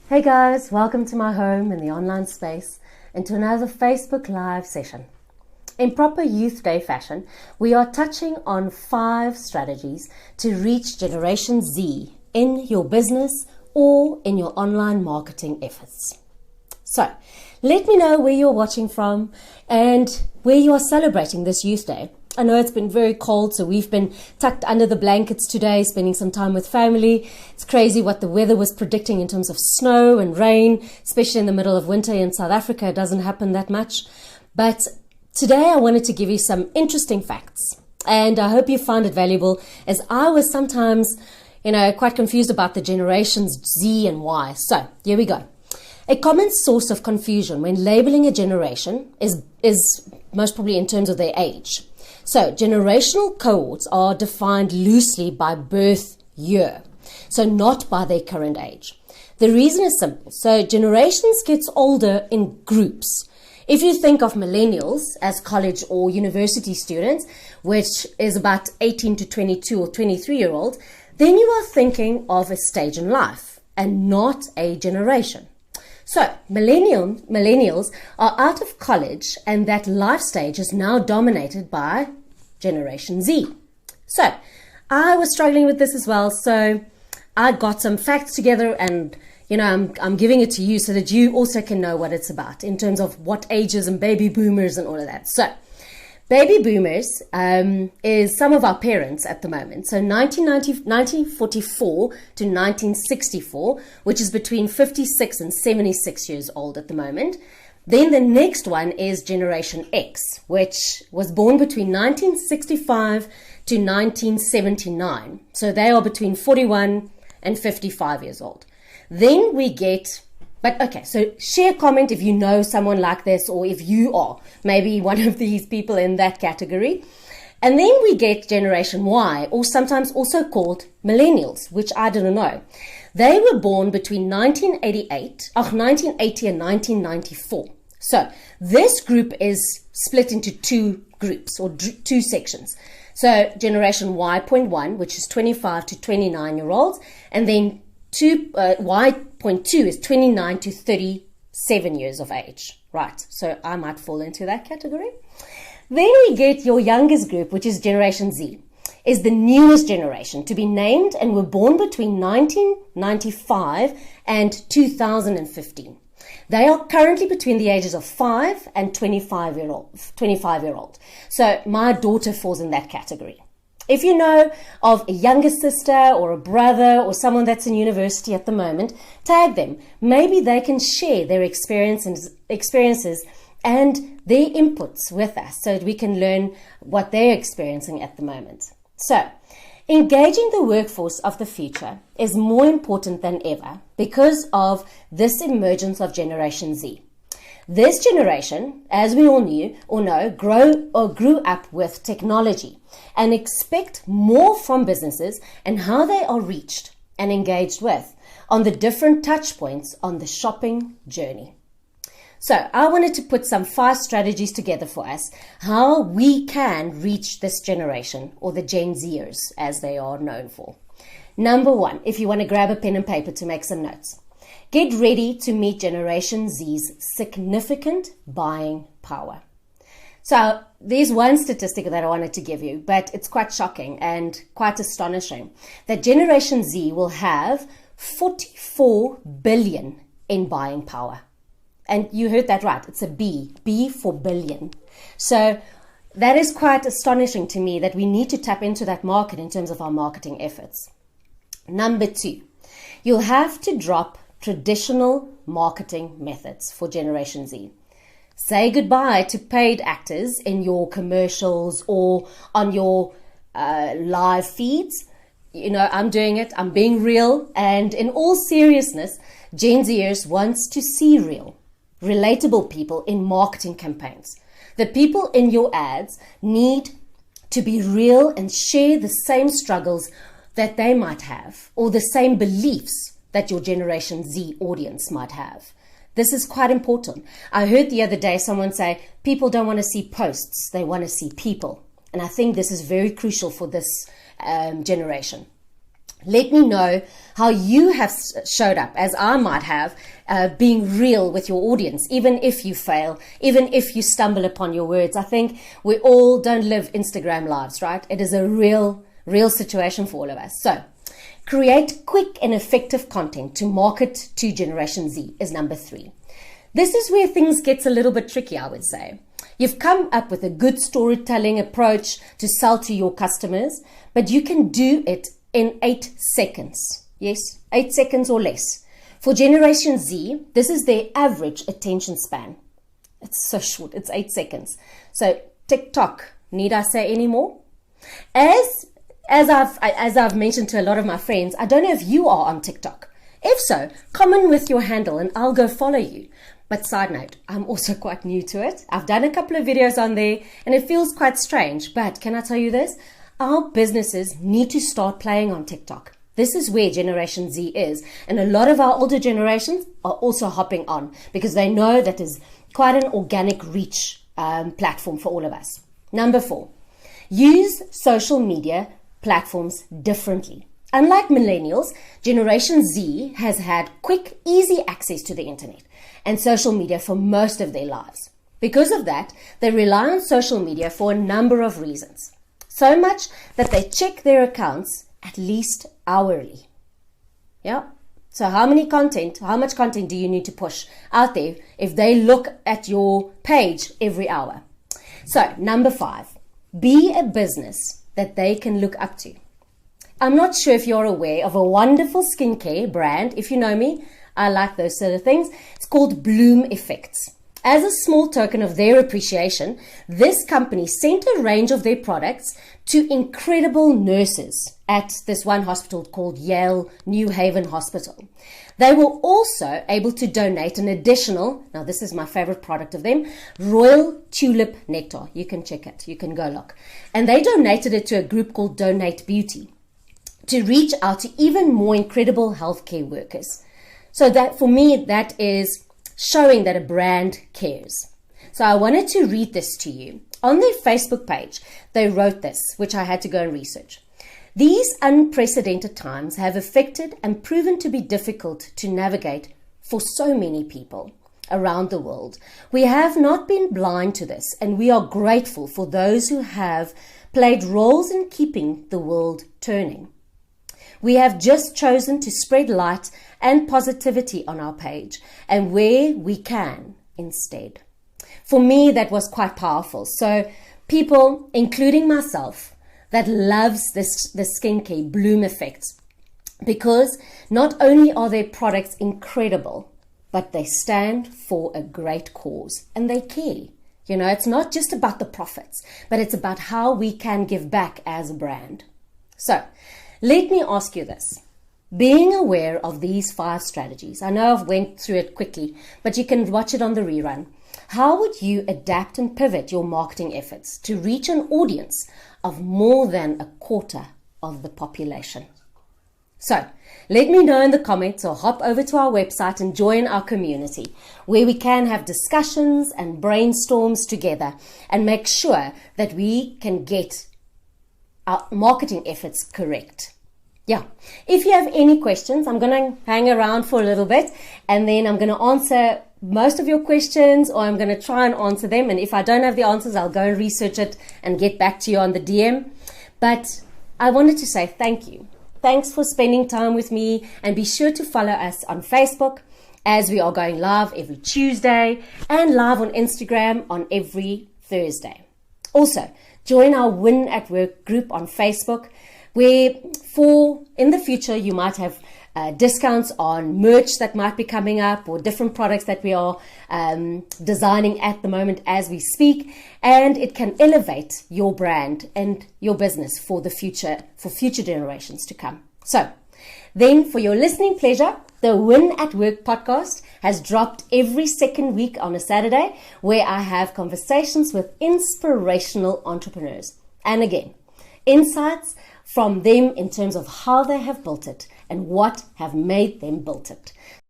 Hey guys, welcome to my home in the online space and to another Facebook Live session. In proper Youth Day fashion, we are touching on 5 strategies to reach Generation Z in your business or in your online marketing efforts. So, let me know where you're watching from and where you are celebrating this Youth Day. I know it's been very cold, so we've been tucked under the blankets today, spending some time with family. It's crazy what the weather was predicting in terms of snow and rain, especially in the middle of winter in South Africa. It doesn't happen that much. But today I wanted to give you some interesting facts, and I hope you found it valuable, as I was sometimes, quite confused about the generations Z and Y. So here we go. A common source of confusion when labeling a generation is most probably in terms of their age. So generational cohorts are defined loosely by birth year, so not by their current age. The reason is simple. So generations gets older in groups. If you think of millennials as college or university students, which is about 18 to 22 or 23-year-old, then you are thinking of a stage in life and not a generation. So millennials are out of college, and that life stage is now dominated by Generation Z. So I was struggling with this as well, so I got some facts together, and I'm giving it to you so that you also can know what it's about in terms of what ages and baby boomers and all of that. So baby boomers is some of our parents at the moment. So 1944 to 1964, which is between 56 and 76 years old at the moment. Then the next one is Generation X, which was born between 1965 to 1979. So they are between 41 and 55 years old. Then we get, so share a comment if you know someone like this, or if you are maybe one of these people in that category. And then we get Generation Y, or sometimes also called millennials, which I didn't know. They were born between 1980 and 1994. So this group is split into 2 groups, or 2 sections. So Generation Y.1, which is 25 to 29-year-olds, and then Y.2 is 29 to 37 years of age. Right, so I might fall into that category. Then we get your youngest group, which is Generation Z, is the newest generation to be named, and were born between 1995 and 2015. They are currently between the ages of 5 and 25-year-old. So my daughter falls in that category. If you know of a younger sister or a brother or someone that's in university at the moment, tag them. Maybe they can share their experiences and their inputs with us so that we can learn what they're experiencing at the moment. So, engaging the workforce of the future is more important than ever because of this emergence of Generation Z. This generation, as we all know, grew up with technology and expect more from businesses and how they are reached and engaged with on the different touch points on the shopping journey. So I wanted to put some 5 strategies together for us, how we can reach this generation, or the Gen Zers as they are known for. Number 1, if you want to grab a pen and paper to make some notes, get ready to meet Generation Z's significant buying power. So there's one statistic that I wanted to give you, but it's quite shocking and quite astonishing, that Generation Z will have 44 billion in buying power. And you heard that right. It's a B for billion. So that is quite astonishing to me, that we need to tap into that market in terms of our marketing efforts. Number 2, you'll have to drop traditional marketing methods for Generation Z. Say goodbye to paid actors in your commercials or on your live feeds. I'm doing it. I'm being real. And in all seriousness, Gen Zers wants to see relatable people in marketing campaigns. The people in your ads need to be real and share the same struggles that they might have, or the same beliefs that your Generation Z audience might have. This is quite important. I heard the other day someone say, people don't want to see posts, they want to see people. And I think this is very crucial for this generation. Let me know how you have showed up, as I might have, being real with your audience, even if you fail, even if you stumble upon your words. I think we all don't live Instagram lives, right? It is a real situation for all of us. So create quick and effective content to market to Generation Z is number 3. This is where things gets a little bit tricky, I would say. You've come up with a good storytelling approach to sell to your customers, but you can do it in 8 seconds. Yes, 8 seconds or less. For Generation Z, this is their average attention span. It's so short, it's 8 seconds. So TikTok, need I say any more? As I've mentioned to a lot of my friends, I don't know if you are on TikTok. If so, comment with your handle and I'll go follow you. But side note, I'm also quite new to it. I've done a couple of videos on there and it feels quite strange. But can I tell you this? Our businesses need to start playing on TikTok. This is where Generation Z is. And a lot of our older generations are also hopping on because they know that is quite an organic reach platform for all of us. Number 4, use social media platforms differently. Unlike millennials, Generation Z has had quick, easy access to the internet and social media for most of their lives. Because of that, they rely on social media for a number of reasons. So much that they check their accounts at least hourly. Yeah. So how much content do you need to push out there if they look at your page every hour? So number 5, be a business that they can look up to. I'm not sure if you're aware of a wonderful skincare brand. If you know me, I like those sort of things. It's called Bloom Effects. As a small token of their appreciation, this company sent a range of their products to incredible nurses at this one hospital called Yale New Haven Hospital. They were also able to donate an additional, now this is my favorite product of them, Royal Tulip Nectar. You can check it. You can go look. And they donated it to a group called Donate Beauty to reach out to even more incredible healthcare workers. So that, for me, that is showing that a brand cares. So I wanted to read this to you. On their Facebook page, they wrote this, which I had to go and research. These unprecedented times have affected and proven to be difficult to navigate for so many people around the world. We have not been blind to this, and we are grateful for those who have played roles in keeping the world turning. We have just chosen to spread light and positivity on our page and where we can instead. For me, that was quite powerful. So people, including myself, that loves the skincare Bloom Effects, because not only are their products incredible, but they stand for a great cause and they care. You know, it's not just about the profits, but it's about how we can give back as a brand. So let me ask you this. Being aware of these 5 strategies, I know I've went through it quickly, but you can watch it on the rerun. How would you adapt and pivot your marketing efforts to reach an audience of more than a quarter of the population? So let me know in the comments or hop over to our website and join our community where we can have discussions and brainstorms together and make sure that we can get our marketing efforts correct. Yeah. If you have any questions, I'm going to hang around for a little bit and then I'm going to answer most of your questions, or I'm going to try and answer them. And if I don't have the answers, I'll go and research it and get back to you on the DM. But I wanted to say thank you. Thanks for spending time with me, and be sure to follow us on Facebook, as we are going live every Tuesday and live on Instagram on every Thursday. Also, join our Win at Work group on Facebook, where in the future you might have discounts on merch that might be coming up, or different products that we are designing at the moment as we speak, and it can elevate your brand and your business for future generations to come. So then, for your listening pleasure, the Win at Work podcast has dropped every second week on a Saturday, where I have conversations with inspirational entrepreneurs, and again, insights from them in terms of how they have built it and what have made them built it.